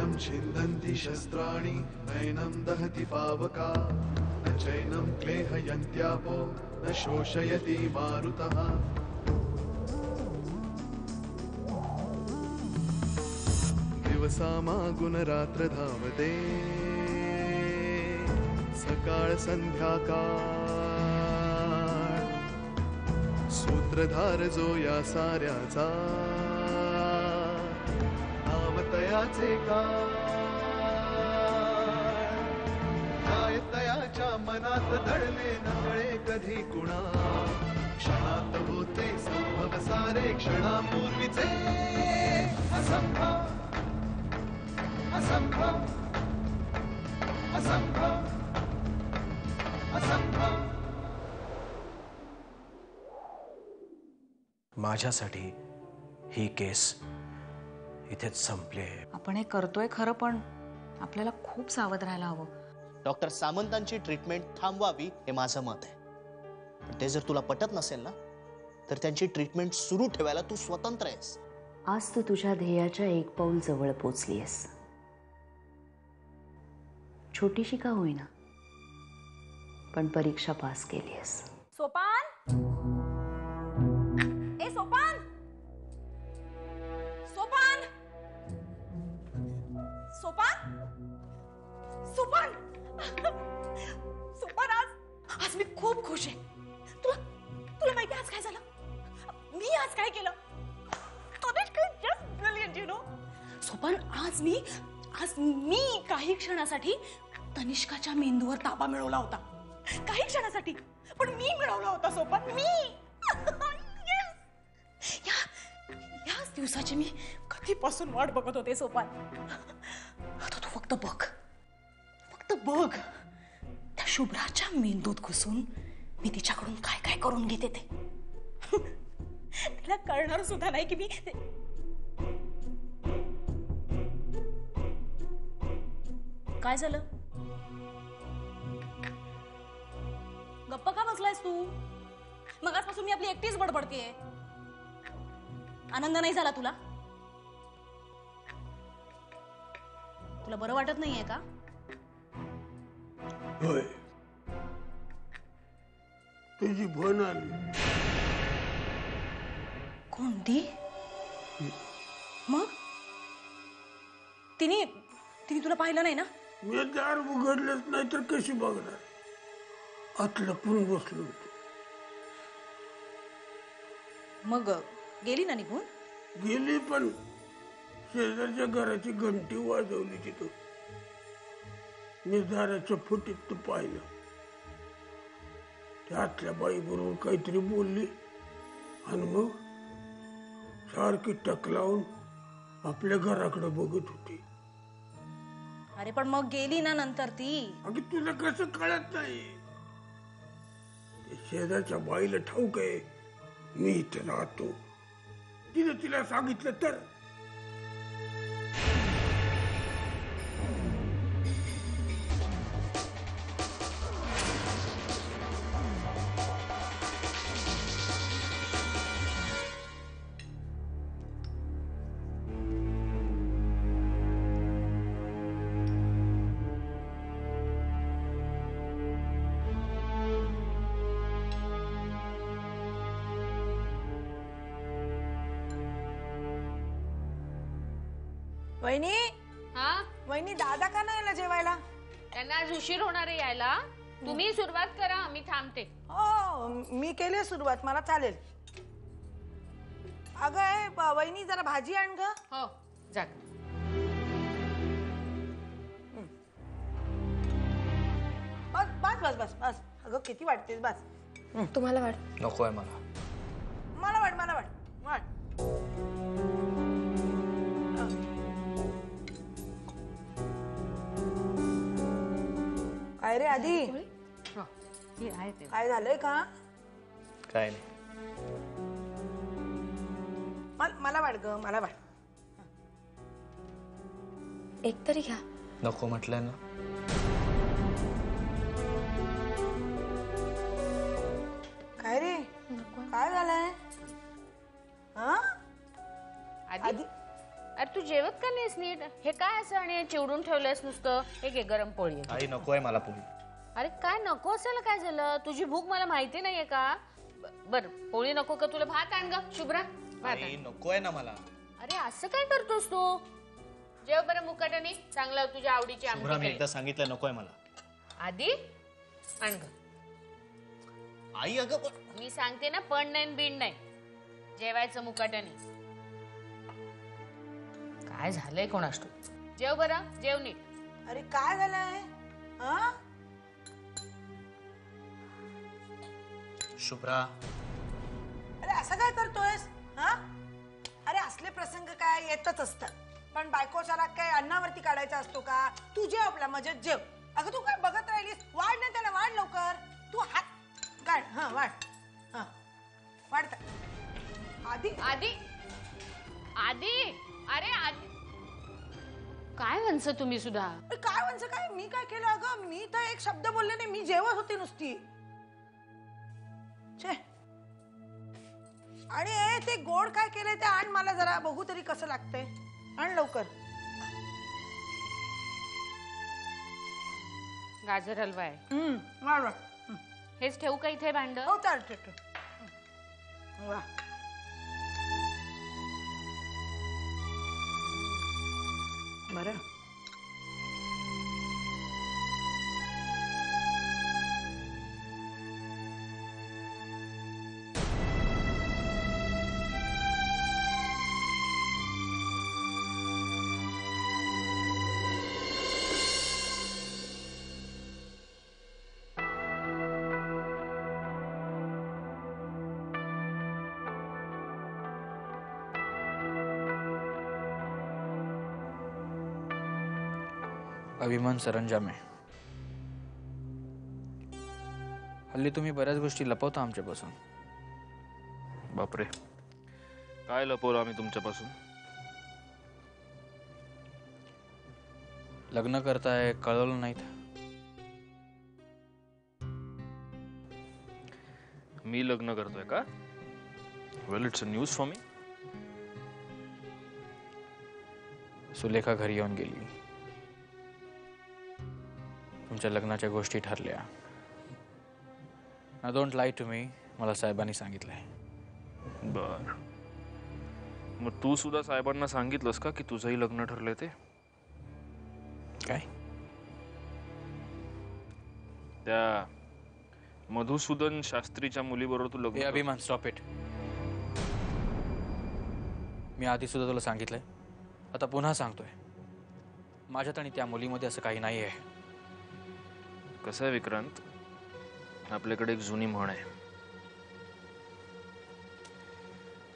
नैनं छिन्दन्ति शस्त्राणि नैनं दहति पावका न चैनं क्लेहयन्त्यापो न शोषयति मारुतः दिवसामागुणरात्र धावते सकाळ संध्याकाळ सूत्रधार जो या साऱ्याचा नावतयाचे काय तयाच्या मनात दडले नकळे कधी कुणा क्षणात होते संभव सारे क्षणापूर्वीचे असंभव असंभव असंभव असंभव. माझ्यासाठी ही केस इथेच संपली. आपण हे करतोय खरं, पण आपल्याला खूप सावध राहायला हवं. डॉक्टर सामंतांची ट्रीटमेंट थांबवावी हे माझं मत आहे. पण ते जर तुला पटत नसेल ना तर त्यांची ट्रीटमेंट सुरू ठेवायला तू स्वतंत्र आहेस. आज तू तुझ्या ध्येयाच्या एक पाऊल जवळ पोचलीयस. छोटीशी का होईना पण परीक्षा पास केलीयस. सोपान, ए सोपान, सोपान, सोपान, सोपान, सोपान. आज मी खूप खुश आहे. तुला माहिती आज काय झालं? मी आज काय केलं? Just brilliant you know. Sopan, आज मी काही क्षणासाठी तनिष्काच्या मेंदूवर ताबा मिळवला होता. काही क्षणासाठी, पण मी मिळवला होता सोपान. मी याच दिवसाची मी कधीपासून वाट बघत होते सोपान. आता तू फक्त बघ त्या शुभ्राच्या मेंदूत घुसून मी तिच्याकडून काय काय करून घेते ते. तिला कळणार सुद्धा नाही की मी. काय झालं? गप्पा का बसलायस तू? मगाचपासून मी आपली एकटीच बडबडतेय. आनंद नाही झाला तुला? तुला बरं वाटत नाहीये का? होय, तुझी बहीण आली. कोणती? मग तिने तुला पाहिलं नाही ना? मी दार उघडलंच नाही तर कशी बघणार? आत लपून बसलो होतो. मग गेली ना निघून? गेली, पण शेजारच्या घराची घंटी वाजवली तिथं. मी दाराच्या फुटीत तू पाहिलं. त्यातल्या बाई बरोबर काहीतरी बोलली आणि मग सारखी टक लावून आपल्या घराकडे बघत होती. अरे पण मग गेली ना नंतर ती? अगं तुला कसं कळत नाही? शेजारच्या बाईला ठाऊक आहे मी इथे राहतो. तिला सांगितलं तर. वहिनी, हा वहिनी, दादा का नाही आला जेवायला? त्यांना आज उशीर होणार आहे यायला. तुम्ही सुरुवात करा, मी थांबते. हो, मी केली सुरुवात, मला चालेल. अगं वहिनी, जरा भाजी आण ग. हो जा. बस बस बस बस बस. अगं किती वाटतेस? बस. तुम्हाला वाट? नकोय मला. मला वाट. काय रे आधी? काय झालंय का? काय नाही. मला वाट ग, मला वाट. एक तरी घ्या. नको म्हटलंय ना. काय रे? काय झालंय? आधी अरे तू जेवत का नाहीस नीट? हे काय असं आणि चिवडून ठेवलंयस नुसतं? हे घे गरम पोळी आहे. आई नकोय मला पोळी. अरे काय नको असायला काय झालं? तुझी भूक मला माहिती नाहीये का? बर पोळी नको का तुला? भात आण ग शुभ्रा, भात आई आण. नकोय ना मला. अरे असं काय करतोस तू? जेव बरं मुकाट्याने, चांगलं तुझ्या आवडीची शुभ्रा मी आमटी एकदा सांगितलं नकोय मला. आधी आण ग. आई अगं मी सांगते ना, पण नाही बीण नाही, जेवायचं मुकाट्याने. काय झालंय कोणास तू? जेव बरं, जेव नीट. अरे काय झालंय? हा? शुभ्रा अरे असं काय करतोयस? हा? अरे असले प्रसंग काय येतच असतात, पण बायकोचा राग काय अन्नावरती काढायचा असतो का? तू जेव आपला मजेत जेव. अगं तू काय बघत राहिलीस? वाढ ना त्याला, वाढ लवकर. तू हात काढ. हा वाढ. हा वाढता आधी आधी आधी अरे आधी काय म्हणस तुम्ही सुद्धा? अरे काय म्हणजे काय? मी काय केलं? अगं मी तर एक शब्द बोलले नाही, मी जेवत होते नुसती. छे. आणि ते गोड काय केलंय ते आण मला जरा बघू तरी कसं लागतंय. आण लवकर. गाजर हलवा आहे. वाढ वाढ. हेच ठेवू का इथे भांड? हो चालते. वा बरं. अभिमान सरंजाम आहे. हल्ली तुम्ही बऱ्याच गोष्टी लपवता आमच्यापासून. बापरे, काय लपवलं आम्ही तुमच्यापासून? लग्न करताय कळवलं नाहीत. मी लग्न करतोय का? Well it's a news for me. Sulekha घरी येऊन गेली. तुमच्या लग्नाच्या गोष्टी ठरल्या. ना डोंट लाय टू मी, मला साहेबांनी सांगितलंय. बर, मग तू सुद्धा साहेबांना सांगितलंस का की तुझंही लग्न ठरलंय ते? काय? त्या मधुसूदन शास्त्रीच्या मुलीबरोबर तू लग्न? अभिमान स्टॉप इट. मी आधी सुद्धा तुला सांगितलंय, आता पुन्हा सांगतोय, माझ्यात आणि त्या मुलीमध्ये असं काही नाही आहे. कसं आहे विक्रांत, आपल्याकडे एक जुनी म्हण आहे,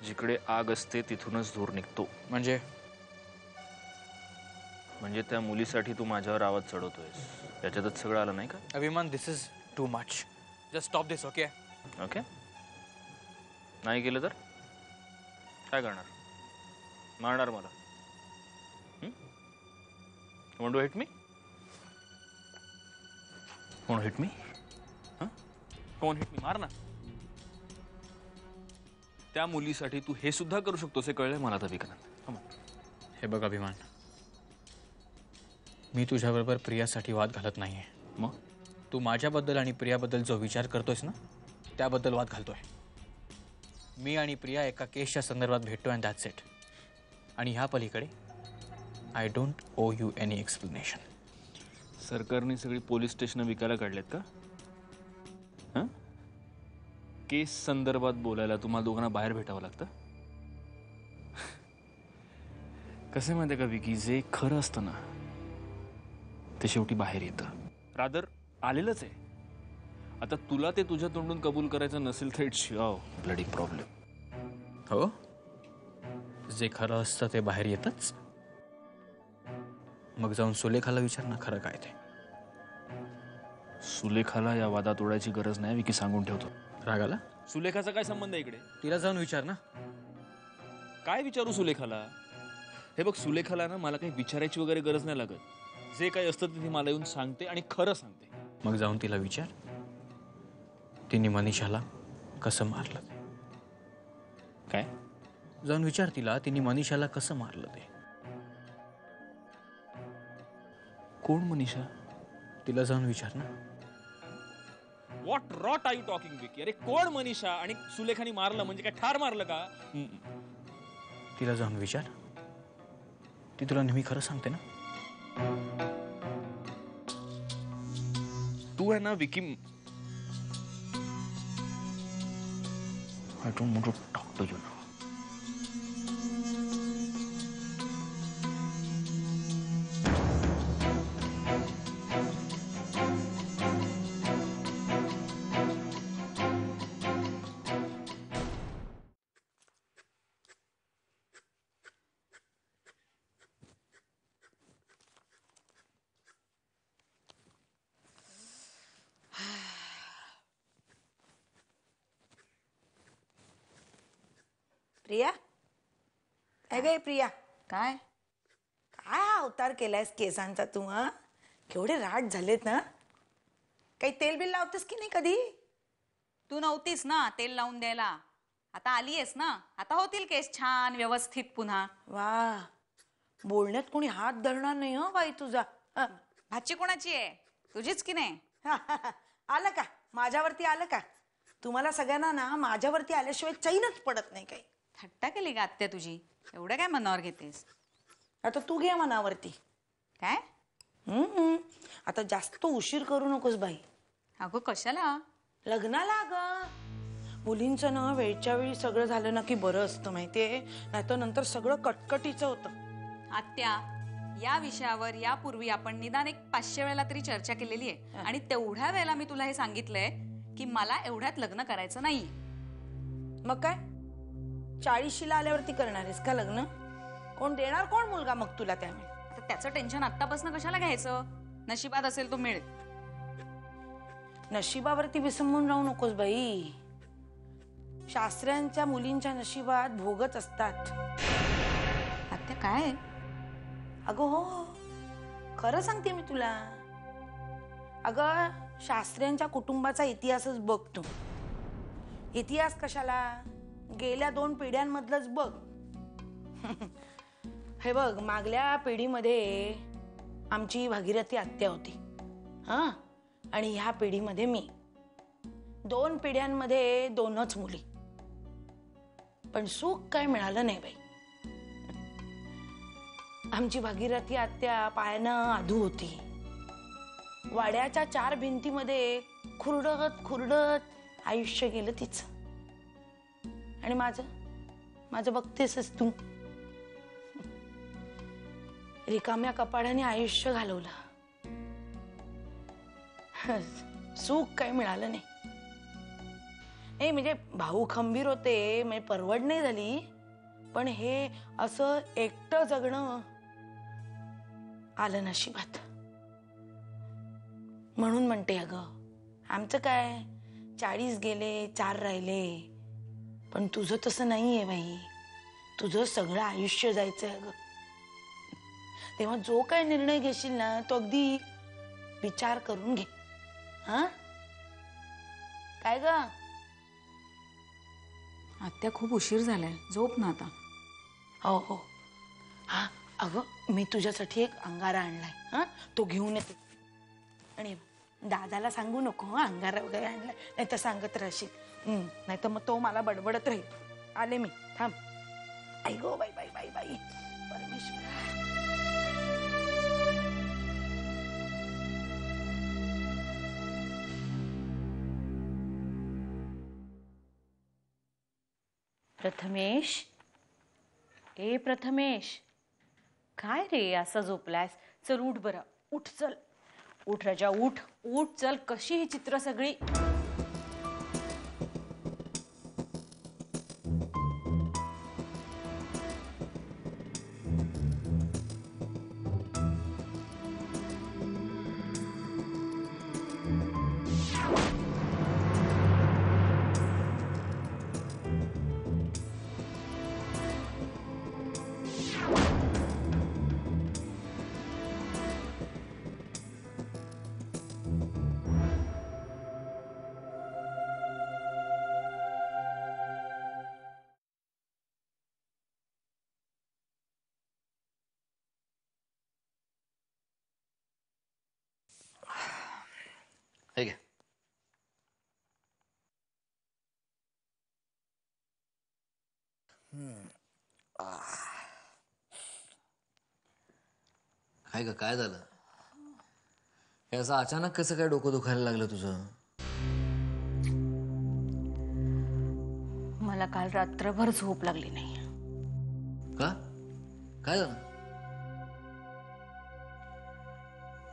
जिकडे आग असते तिथूनच धूर निघतो. म्हणजे त्या मुलीसाठी तू माझ्यावर आवाज चढवतोयस, त्याच्यातच सगळं आलं नाही का? Abhiman, this is too much. Just stop this. Okay okay, नाही केलं तर काय करणार? मारणार मला? Want to hit me? Want to hit me? Huh? Come on, hit me. मार ना. त्या मुलीसाठी तू हे सुद्धा करू शकतोस हे कळलंय मला आता विक्रांत. हे बघ अभिमान, मी तुझ्याबरोबर प्रियासाठी वाद घालत नाहीये. मग तू माझ्याबद्दल आणि प्रियाबद्दल जो विचार करतोयस ना, त्याबद्दल वाद घालतोय. मी आणि प्रिया एका केसच्या संदर्भात भेटतोय अँड दॅट्स इट. आणि ह्या पलीकडे I don't owe you any explanation. सरकारने सगळी पोलीस स्टेशन विकायला काढलेत का? हां, केस संदर्भात बोलायला तुम्हाला दोघांना बाहेर भेटावं लागतं? कसं माहिती का विकी, जे खरं असतं ना ते शेवटी बाहेर येतं. रादर आलेलंच आहे. आता तुला ते तुझ्या तोंडून कबूल करायचं नसेल तर इट्स युअर ब्लडी प्रॉब्लेम. हो, जे खरं असतं ते बाहेर येतच. मग जाऊन सुलेखाला विचार ना खरं काय ते. सुलेखाला या वादात ओढायची गरज नाही विकी, सांगून ठेवतो. रागाला? सुलेखाचा काय संबंध आहे इकडे? तिला जाऊन विचार ना. काय विचारू सुलेखाला? हे बघ, सुलेखाला ना मला काही विचारायची वगैरे गरज नाही लागत. जे काही असतं ते ती मला येऊन सांगते आणि खरं सांगते. मग जाऊन तिला विचार, तिने मनीषाला कसं मारलं ते. काय? जाऊन विचार तिला, तिने मनीषाला कसं मारलं ते. कोण मनीषा? तिला जाऊन विचार ना. What rot are you talking Vicky? अरे कोण मनीषा? आणि सुलेखानी मारलं म्हणजे काय ठार मारलं का? तिला जाऊन विचार. ती तुला नेहमी खरं सांगते ना. तू आहे ना Vicky. I don't want to talk to you now. Priya, काय गे प्रिया? काय काय हा अवतार केलायस केसांचा तू? हा, केवढे राट झालेत ना. काही तेल बिल लावतेस की नाही कधी? तू नव्हतीस ना तेल लावून द्यायला. आता आलीयस ना, आता होतील केस छान व्यवस्थित पुन्हा. वा, बोलण्यात कोणी हात धरणार नाही हो बाई तुझा. भाची कोणाची आहे? तुझीच की नाही? आलं का माझ्यावरती? आलं का? तुम्हाला सगळ्यांना ना माझ्यावरती आल्याशिवाय चैनच पडत नाही. काही थट्टा केली का आत्या तुझी? एवढं काय मनावर घेतेस? आता तू घे मनावरती. काय? आता जास्त उशीर करू नकोस बाई. अगं कशाला? लग्नाला ग. मुलींचं ना वेळच्या वेळी सगळं झालं ना की बरं असतं माहितीये, नाहीतर नंतर सगळं कटकटीचं होतं. आत्या, या विषयावर यापूर्वी आपण निदान एक 500 वेळेला तरी चर्चा केलेली आहे. आणि तेवढ्या वेळेला मी तुला हे सांगितलंय की मला एवढ्यात लग्न करायचं नाही. मग काय 40शीला आल्यावरती करणार आहेस का लग्न? कोण देणार कोण मुलगा मग तुला? त्यामुळे त्याचं टेन्शन आत्तापासून कशाला घ्यायचं? नशिबात असेल तो मिळेल. नशिबावरती विसंबून राहू नकोस बाई. शास्त्र्यांच्या मुलींच्या नशिबात भोगच असतात. आत्या काय? अगं हो, खरं सांगते मी तुला. अगं शास्त्र्यांच्या कुटुंबाचा इतिहासच बघ तू. इतिहास कशाला, गेल्या 2 पिढ्यांमधलंच बघ. हे बघ, मागल्या पिढीमध्ये आमची भागीरथी आत्या होती, हा, आणि ह्या पिढीमध्ये मी. 2 पिढ्यांमध्ये 2च मुली. पण सुख काय मिळालं नाही बाई. आमची भागीरथी आत्या पायानं आधू होती. वाड्याच्या 4 भिंतीमध्ये खुरडत आयुष्य गेलं तिचं. आणि माझं बघतेसच तू. रिकाम्या कपाडाने आयुष्य घालवलं. सुख काही मिळालं नाही. म्हणजे भाऊ खंबीर होते, म्हणजे परवड नाही झाली. पण हे असं एकटं जगणं आलं नशिबात. म्हणून म्हणते अगं, आमचं काय 40 गेले 4 राहिले. पण तुझं तसं नाहीये बाई. तुझं सगळं आयुष्य जायचंय अगं. तेव्हा जो काय निर्णय घेशील ना तो अगदी विचार करून घे. हा, काय ग? आत्या खूप उशीर झालाय, झोप ना आता. हो. हा अगं, मी तुझ्यासाठी एक अंगारा आणलाय. हा, तो घेऊन येते. आणि दादाला सांगू नको अंगारा वगैरे आणलाय, नाही तर सांगत राहशील. नाही तर मग तो मला बडबडत राहील. आले मी, थांब. आई गो बाई बाई बाई बाई परमेश्वर. प्रथमेश, ए प्रथमेश, काय रे असं झोपलायस? चल उठ बरं, उठ. चल उठ राजा, उठ उठ. चल, कशी ही चित्र सगळी. हे घे. काय ग, काय झालं? हे असं अचानक कसं काय डोकं दुखायला लागलं तुझं? मला काल रात्रभर झोप लागली नाही. का? काय झालं?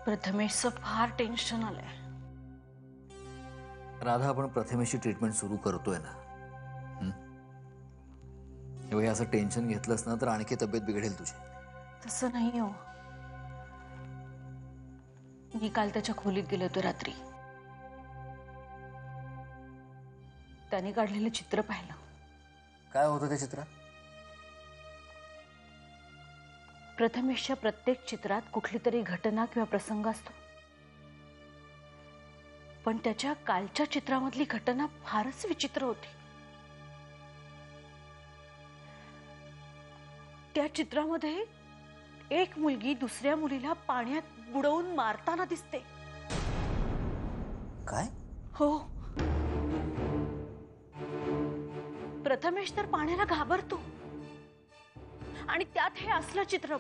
प्रथमेशचं फार टेन्शन आलंय. राधा, आपण प्रथमेशची ट्रीटमेंट सुरू करतोय ना. हे असं टेन्शन घेतलंस ना तर आणखी तब्येत बिघडेल तुझी. तसं नाही हो. मी काल त्याच्या खोलीत गेले होते रात्री. त्याने काढलेलं चित्र पाहिलं. काय होतं त्या चित्रात? प्रथमेशच्या प्रत्येक चित्रात कुठली तरी घटना किंवा प्रसंग असतो, पण त्याच्या कालच्या चित्रामधली घटना फारच विचित्र होती. त्या चित्रामध्ये एक मुलगी दुसऱ्या मुलीला पाण्यात बुडवून मारताना दिसते. काय? हो. प्रथमेश तर पाण्याला घाबरतो आणि त्यात हे असलं चित्र.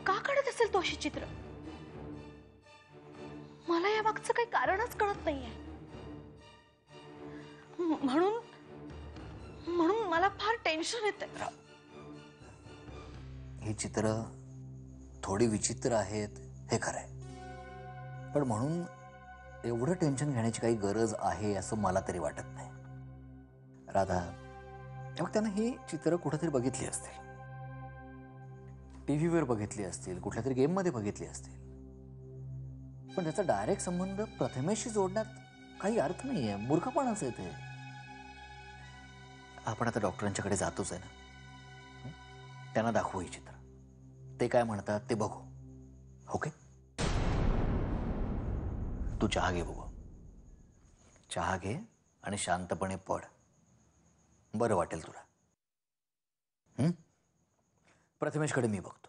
का काढत असेल तो अशी चित्र? मला या मागचं काही कारणच कळत नाहीये. म्हणून मला फार टेन्शन येतंय. ही चित्र थोडी विचित्र आहेत हे खरंय, पण म्हणून एवढं टेन्शन घेण्याची काही गरज आहे असं मला तरी वाटत नाही. राधा, मग त्यानं ही चित्र कुठेतरी बघितली असतील, टीव्हीवर बघितली असतील, कुठल्या तरी गेममध्ये बघितली असतील, पण त्याचा डायरेक्ट संबंध प्रथमेशशी जोडण्यात काही अर्थ नाहीये. मूर्खपणाच आहे ते. आपण आता डॉक्टरांच्याकडे जातोच आहे ना, त्यांना दाखवू ही चित्र. ते काय म्हणतात ते बघू. ओके? तू चहा घे बघू. चहा घे आणि शांतपणे पड. बरं वाटेल तुला. प्रथमेशकडे मी बघतो.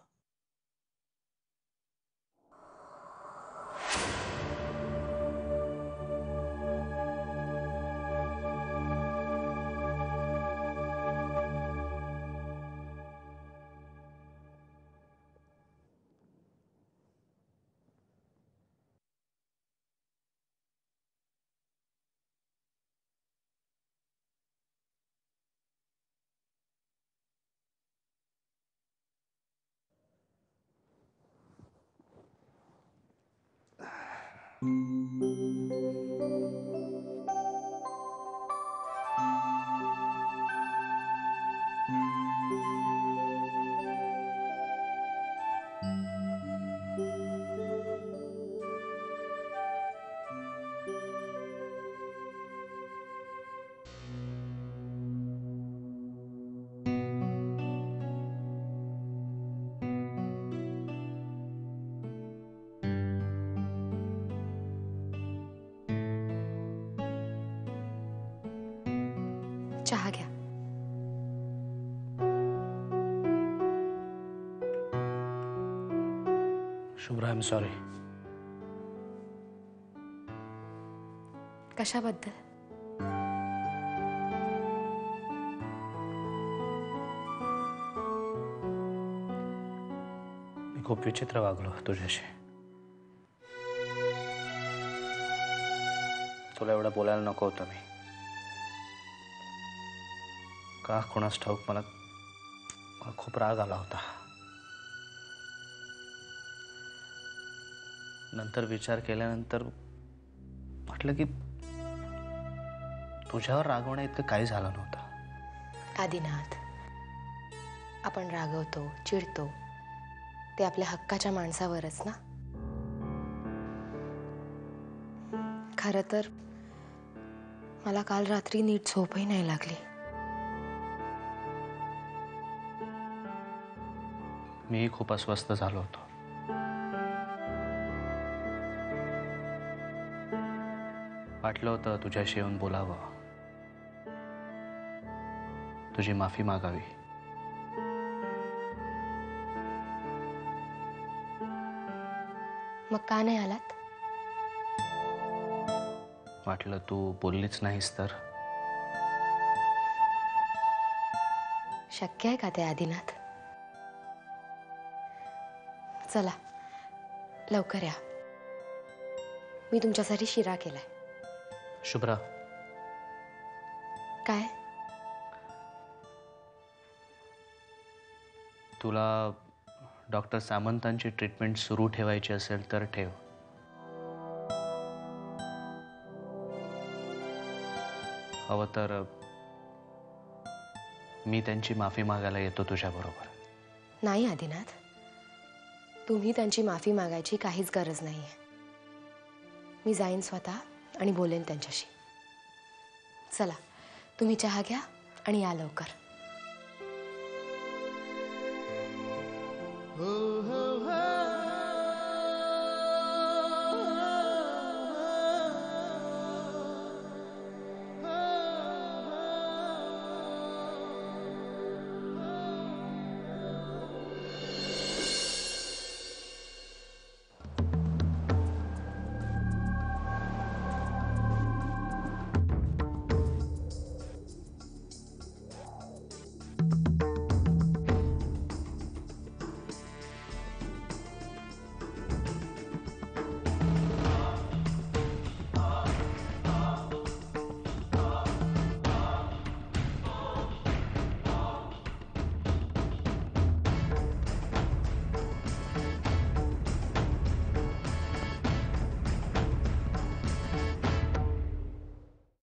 चहा घ्या. Shubhra, I am sorry. कशाबद्दल? मी खूप विचित्र वागलो तुझ्याशी. तुला एवढं बोलायला नको होतं मी. का कोणास ठाऊक मला खूप राग आला होता. नंतर विचार केल्यानंतर वाटलं की तुझ्यावर रागवण्या इतकं काही झालं नव्हतं. आदिनाथ, आपण रागवतो, चिडतो ते आपल्या हक्काच्या माणसावरच ना. खरं तर मला काल रात्री नीट झोपही नाही लागली. मीही खूप अस्वस्थ झालो होतो. वाटलं होतं तुझ्याशी येऊन बोलावं, तुझी माफी मागावी. मग का नाही आलात? वाटलं तू बोललीच नाहीस तर. शक्य आहे का ते आदिनाथ? चला लवकर या. मी तुमच्यासाठी शिरा केलाय. शुभ्रा, काय? तुला डॉक्टर सामंतांची ट्रीटमेंट सुरू ठेवायची असेल तर ठेव. हवं तर मी त्यांची माफी मागायला येतो तुझ्याबरोबर. नाही आदिनाथ, तुम्ही त्यांची माफी मागायची काहीच गरज नाहीये. मी जाईन स्वतः आणि बोलेन त्यांच्याशी. चला तुम्ही चहा घ्या आणि या लवकर. हो हो